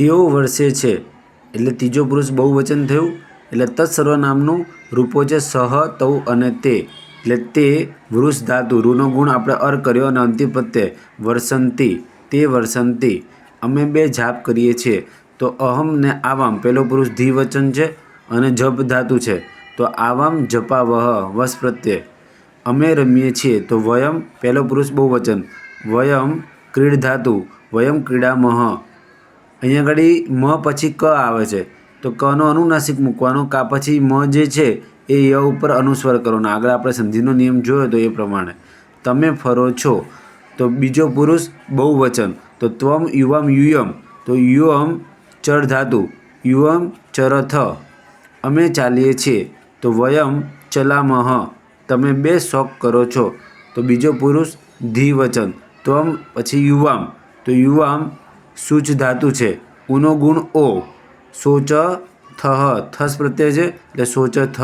તેઓ વર્ષે છે એટલે ત્રીજો પુરુષ બહુવચન થયું. એટલે તત્સર્વનામનું રૂપો છે સહ, તૌ અને તે. એટલે તે વૃષ ધાતુ, રૂનો ગુણ આપણે અર કર્યો અને અંતિમ પ્રત્યય વર્ષંતી, તે વર્ષંતી. અમે બે જાપ કરીએ છીએ. તો અહમ ને આવામ પહેલો પુરુષ દ્વિવચન છે અને જપ ધાતુ છે. તો આવામ જપાવહ વસ પ્રત્યય. અમે રમીએ છીએ. તો વયમ પહેલો પુરુષ બહુવચન, વયમ ક્રીડ ધાતુ, વયમ ક્રીડામહ. અહીંયા આગળ મ પછી ક આવે છે તો કનો અનુનાસિક મૂકવાનો, કા પછી મ જે છે એ ય ઉપર અનુસ્વાર કરવાનો. આગળ આપણે સંધિનો નિયમ જોયો તો એ પ્રમાણે. તમે ફરો છો તો બીજો પુરુષ બહુવચન, તો ત્વમ યુવમ યુયમ, તો યુયમ ચર ધાતુ, યુયમ ચરથ. અમે ચાલીએ છીએ તો વયમ ચલામહ. તમે બે શોખ કરો છો તો બીજો પુરુષ દ્વિવચન, ત્વમ પછી યુવામ, તો યુવામ સૂચ ધાતુ છે, ઉનો ગુણ ઓ, શોચ થહ, થસ પ્રત્યય છે એટલે શોચ થ.